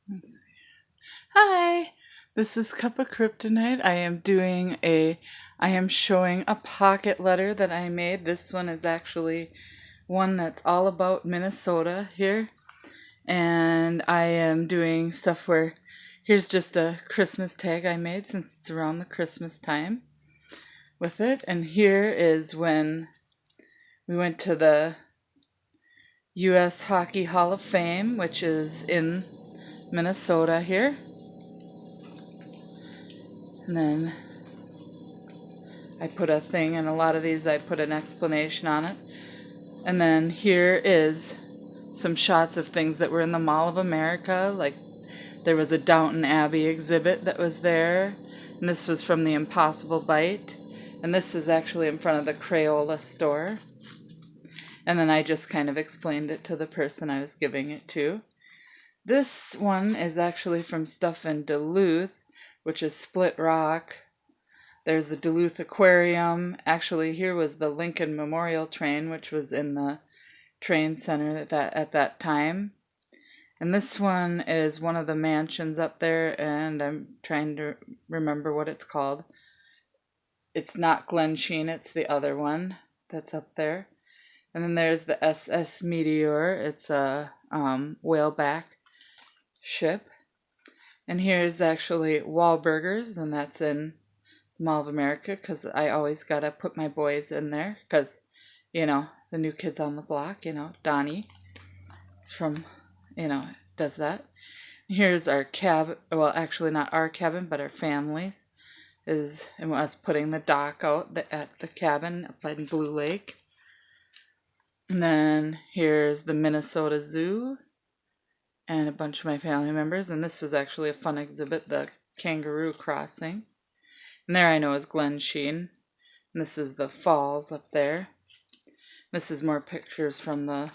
Let's see. Hi, this is Cup of Kryptonite. I am showing a pocket letter that I made. This one is actually one that's all about Minnesota here. And I am doing stuff where, here's just a Christmas tag I made since it's around the Christmas time with it. And here is when we went to the U.S. Hockey Hall of Fame, which is in Minnesota here. And then I put a thing, and a lot of these I put an explanation on it. And then here is some shots of things that were in the Mall of America, like there was a Downton Abbey exhibit that was there, and this was from the Impossible Bite, and this is actually in front of the Crayola store. And then I just kind of explained it to the person I was giving it to. This one is actually from stuff in Duluth, which is Split Rock. There's the Duluth Aquarium. Actually, here was the Lincoln Memorial Train, which was in the train center at that time. And this one is one of the mansions up there, and I'm trying to remember what it's called. It's not Glen Sheen, it's the other one that's up there. And then there's the SS Meteor. It's a whaleback ship. And here's actually Wahlburgers, and that's in Mall of America, because I always gotta put my boys in there, because, the new kids on the block, Donnie is from, does that. Here's our cabin, well, actually not our cabin, but our family's, and us putting the dock out at the cabin up in Blue Lake. And then here's the Minnesota Zoo, and a bunch of my family members, and this was actually a fun exhibit, the Kangaroo Crossing. And there I know is Glen Sheen. And this is the falls up there. This is more pictures from the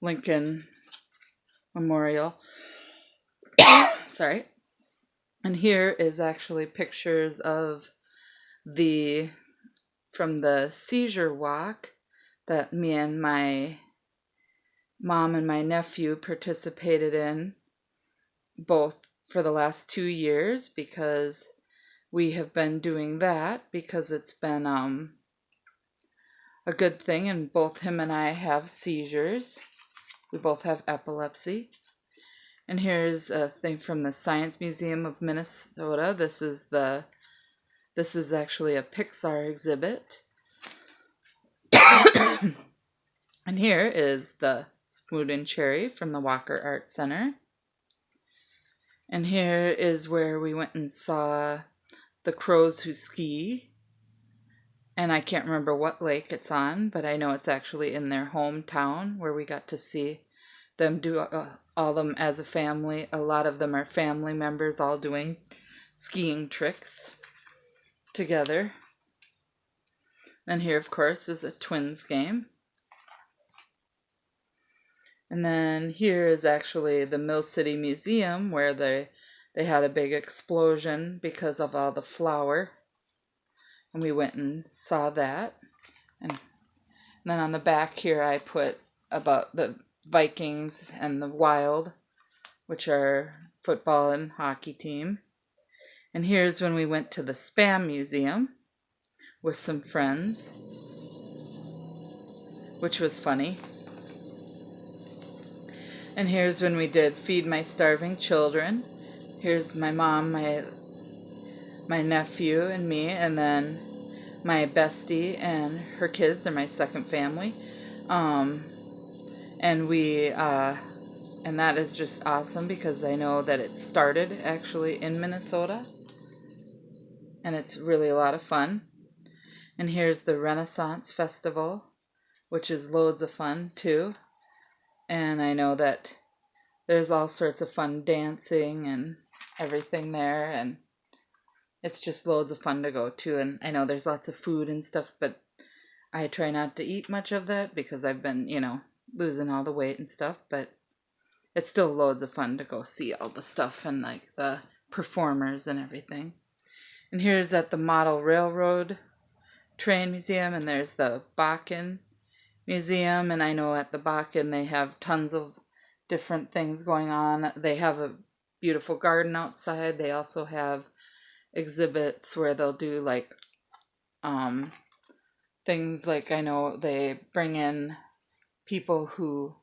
Lincoln Memorial. Sorry. And here is actually pictures of from the seizure walk that me and my mom and my nephew participated in, both for the last 2 years, because we have been doing that because it's been a good thing, and both him and I have seizures. We both have epilepsy. And here's a thing from the Science Museum of Minnesota. This is actually a Pixar exhibit. And here is the Spoon and Cherry from the Walker Art Center. And here is where we went and saw the Crows Who Ski. And I can't remember what lake it's on, but I know it's actually in their hometown, where we got to see them do all of them as a family. A lot of them are family members all doing skiing tricks together. And here, of course, is a Twins game. And then here is actually the Mill City Museum, where they had a big explosion because of all the flour. And we went and saw that. And then on the back here I put about the Vikings and the Wild, which are football and hockey team. And here's when we went to the Spam Museum with some friends, which was funny. And here's when we did Feed My Starving Children. Here's my mom, my nephew, and me, and then my bestie and her kids. They're my second family. And we, and that is just awesome, because I know that it started actually in Minnesota, and it's really a lot of fun. And here's the Renaissance Festival, which is loads of fun too. And I know that there's all sorts of fun dancing and everything there, and it's just loads of fun to go to. And I know there's lots of food and stuff, but I try not to eat much of that because I've been, losing all the weight and stuff, but it's still loads of fun to go see all the stuff and like the performers and everything. And here's at the Model Railroad Train Museum, and there's the Bakken Museum, and I know at the Bakken they have tons of different things going on. They have a beautiful garden outside. They also have exhibits where they'll do like things like, I know they bring in people who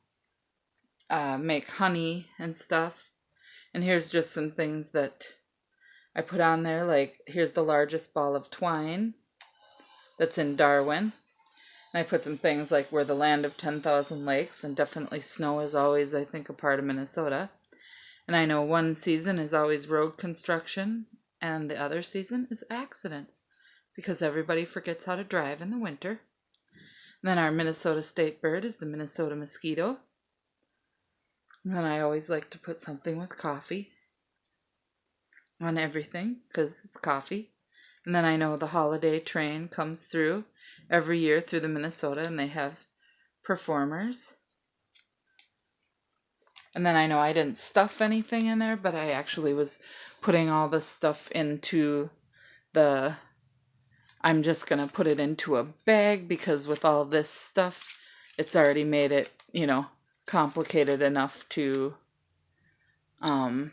make honey and stuff. And here's just some things that I put on there, like here's the largest ball of twine that's in Darwin. And I put some things like we're the land of 10,000 lakes, and definitely snow is always, I think, a part of Minnesota. And I know one season is always road construction, and the other season is accidents, because everybody forgets how to drive in the winter. And then our Minnesota state bird is the Minnesota mosquito. And then I always like to put something with coffee on everything, because it's coffee. And then I know the holiday train comes through every year through the Minnesota, and they have performers. And then I know I didn't stuff anything in there, but I actually was putting all this stuff into the, I'm just going to put it into a bag, because with all this stuff, it's already made it, you know, complicated enough to, I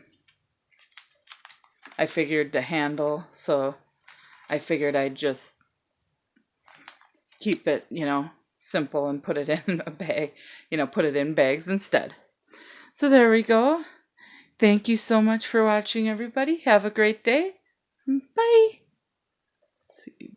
figured, to handle. So I figured I'd just keep it, you know, simple and put it in a bag, you know, put it in bags instead. So there we go. Thank you so much for watching, everybody. Have a great day. Bye. Let's see.